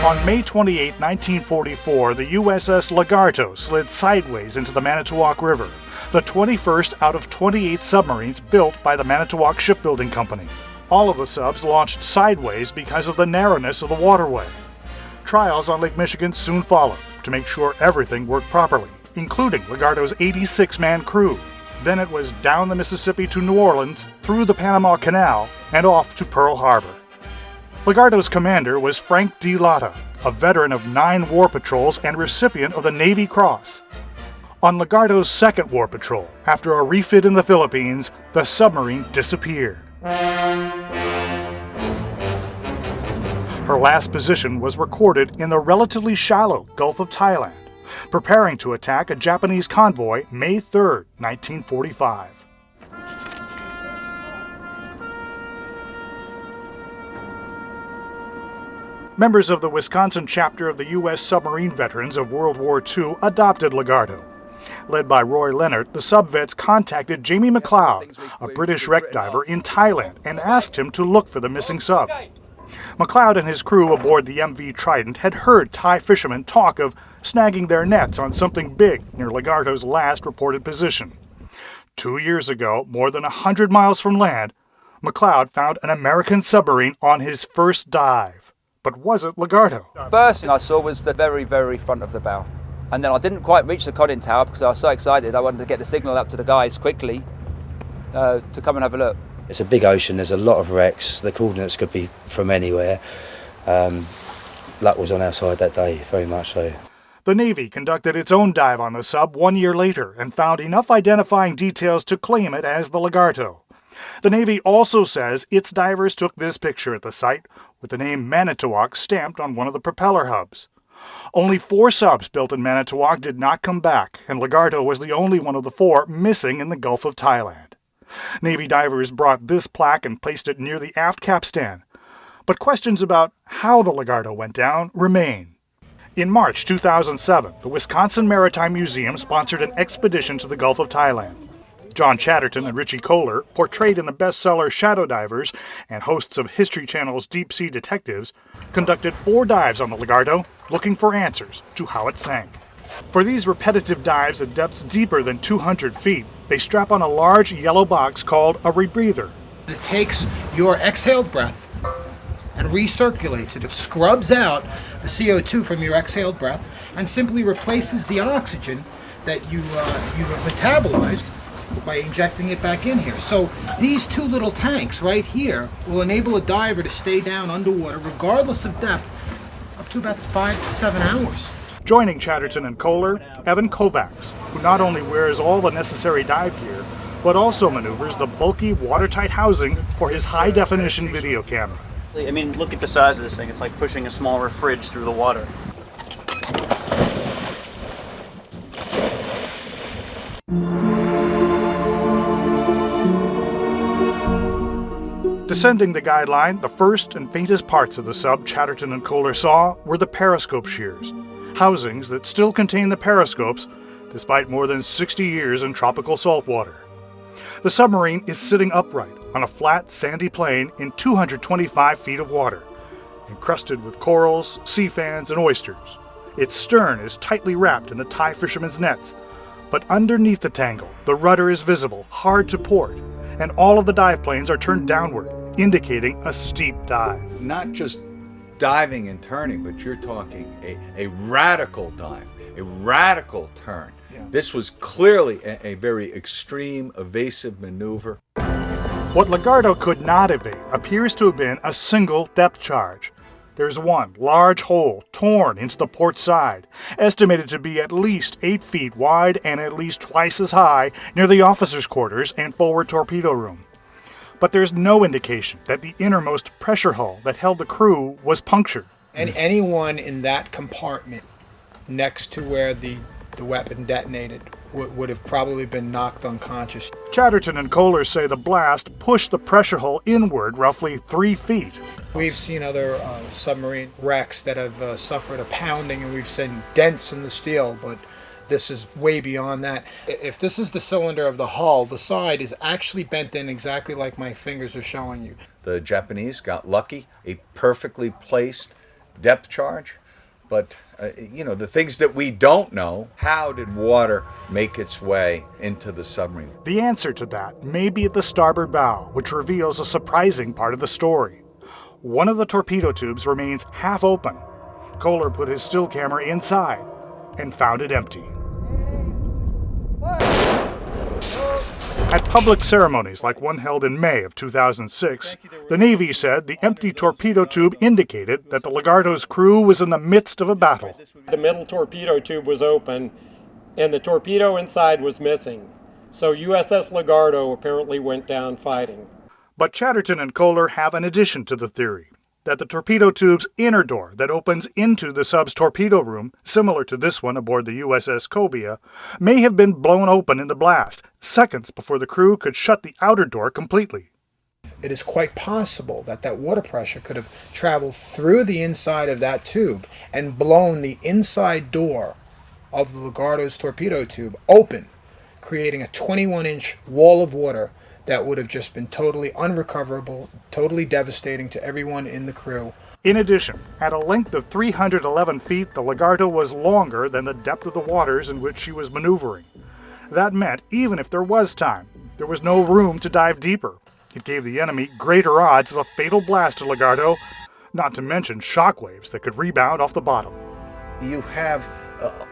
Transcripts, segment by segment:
On May 28, 1944, the USS Lagarto slid sideways into the Manitowoc River, the 21st out of 28 submarines built by the Manitowoc Shipbuilding Company. All of the subs launched sideways because of the narrowness of the waterway. Trials on Lake Michigan soon followed to make sure everything worked properly, including Lagarto's 86-man crew. Then it was down the Mississippi to New Orleans, through the Panama Canal, and off to Pearl Harbor. Lagarto's commander was Frank D. Latta, a veteran of 9 war patrols and recipient of the Navy Cross. On Lagarto's second war patrol, after a refit in the Philippines, the submarine disappeared. Her last position was recorded in the relatively shallow Gulf of Thailand, preparing to attack a Japanese convoy May 3, 1945. Members of the Wisconsin chapter of the U.S. Submarine Veterans of World War II adopted Lagarto. Led by Roy Leonard, the subvets contacted Jamie McLeod, a British wreck diver in Thailand, and asked him to look for the missing sub. McLeod and his crew aboard the MV Trident had heard Thai fishermen talk of snagging their nets on something big near Lagarto's last reported position. 2 years ago, more than 100 miles from land, McLeod found an American submarine on his first dive. But was it Lagarto? First thing I saw was the very, very front of the bow. And then I didn't quite reach the conning tower because I was so excited. I wanted to get the signal up to the guys quickly to come and have a look. It's a big ocean, there's a lot of wrecks, the coordinates could be from anywhere. Luck was on our side that day, very much so. The Navy conducted its own dive on the sub 1 year later and found enough identifying details to claim it as the Lagarto. The Navy also says its divers took this picture at the site with the name Manitowoc stamped on one of the propeller hubs. Only 4 subs built in Manitowoc did not come back, and Lagarto was the only one of the 4 missing in the Gulf of Thailand. Navy divers brought this plaque and placed it near the aft capstan. But questions about how the Lagarto went down remain. In March 2007, the Wisconsin Maritime Museum sponsored an expedition to the Gulf of Thailand. John Chatterton and Richie Kohler, portrayed in the bestseller Shadow Divers and hosts of History Channel's Deep Sea Detectives, conducted 4 dives on the Lagarto, looking for answers to how it sank. For these repetitive dives at depths deeper than 200 feet, they strap on a large yellow box called a rebreather. It takes your exhaled breath and recirculates it. It scrubs out the CO2 from your exhaled breath and simply replaces the oxygen that you have metabolized by injecting it back in here. So these 2 little tanks right here will enable a diver to stay down underwater regardless of depth up to about 5 to 7 hours. Joining Chatterton and Kohler, Evan Kovacs, who not only wears all the necessary dive gear, but also maneuvers the bulky, watertight housing for his high-definition video camera. I mean, look at the size of this thing. It's like pushing a smaller fridge through the water. Descending the guideline, the first and faintest parts of the sub Chatterton and Kohler saw were the periscope shears, housings that still contain the periscopes despite more than 60 years in tropical saltwater. The submarine is sitting upright on a flat, sandy plain in 225 feet of water, encrusted with corals, sea fans, and oysters. Its stern is tightly wrapped in the Thai fishermen's nets, but underneath the tangle, the rudder is visible, hard to port, and all of the dive planes are turned downward, indicating a steep dive. Not just diving and turning, but you're talking a radical dive, a radical turn. Yeah. This was clearly a very extreme, evasive maneuver. What Lagarto could not evade appears to have been a single depth charge. There's one large hole torn into the port side, estimated to be at least 8 feet wide and at least twice as high near the officers' quarters and forward torpedo room. But there's no indication that the innermost pressure hull that held the crew was punctured. And anyone in that compartment next to where the weapon detonated would have probably been knocked unconscious. Chatterton and Kohler say the blast pushed the pressure hull inward roughly 3 feet. We've seen other submarine wrecks that have suffered a pounding, and we've seen dents in the steel, but this is way beyond that. If this is the cylinder of the hull, the side is actually bent in exactly like my fingers are showing you. The Japanese got lucky. A perfectly placed depth charge. But, the things that we don't know, how did water make its way into the submarine? The answer to that may be at the starboard bow, which reveals a surprising part of the story. One of the torpedo tubes remains half open. Kohler put his still camera inside and found it empty. At public ceremonies like one held in May of 2006, the Navy said the empty torpedo tube indicated that the Lagarto's crew was in the midst of a battle. The middle torpedo tube was open and the torpedo inside was missing. So USS Lagarto apparently went down fighting. But Chatterton and Kohler have an addition to the theory, that the torpedo tube's inner door that opens into the sub's torpedo room, similar to this one aboard the USS Cobia, may have been blown open in the blast, seconds before the crew could shut the outer door completely. It is quite possible that that water pressure could have traveled through the inside of that tube and blown the inside door of the Lagarto's torpedo tube open, creating a 21-inch wall of water that would have just been totally unrecoverable, totally devastating to everyone in the crew. In addition, at a length of 311 feet, the Lagarto was longer than the depth of the waters in which she was maneuvering. That meant, even if there was time, there was no room to dive deeper. It gave the enemy greater odds of a fatal blast to Lagarto, not to mention shockwaves that could rebound off the bottom. You have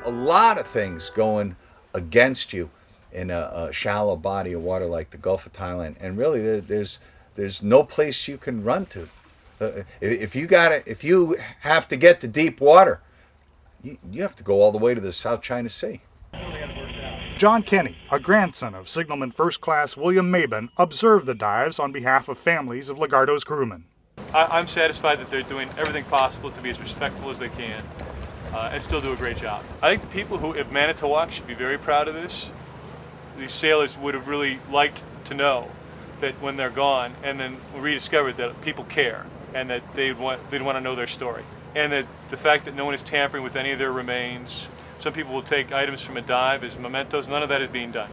a lot of things going against you in a shallow body of water like the Gulf of Thailand, and really there's no place you can run to. If you have to get to deep water, you have to go all the way to the South China Sea. John Kenny, a grandson of Signalman First Class William Mabon, observed the dives on behalf of families of Lagarto's crewmen. I'm satisfied that they're doing everything possible to be as respectful as they can and still do a great job. I think the people who have Manitowoc should be very proud of this. These sailors would have really liked to know that when they're gone, and then rediscovered that people care and that they'd want to know their story, and that the fact that no one is tampering with any of their remains. Some people will take items from a dive as mementos. None of that is being done.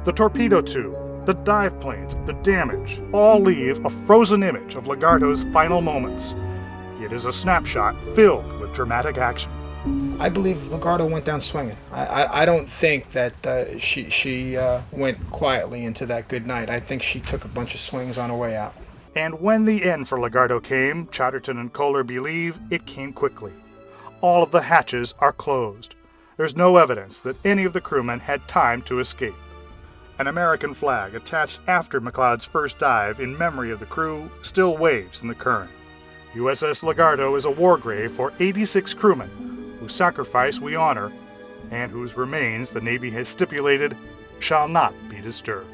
The torpedo tube, the dive planes, the damage, all leave a frozen image of Lagarto's final moments. It is a snapshot filled with dramatic action. I believe Lagarto went down swinging. I don't think that she went quietly into that good night. I think she took a bunch of swings on her way out. And when the end for Lagarto came, Chatterton and Kohler believe it came quickly. All of the hatches are closed. There's no evidence that any of the crewmen had time to escape. An American flag attached after McLeod's first dive in memory of the crew still waves in the current. USS Lagarto is a war grave for 86 crewmen whose sacrifice we honor and whose remains the Navy has stipulated shall not be disturbed.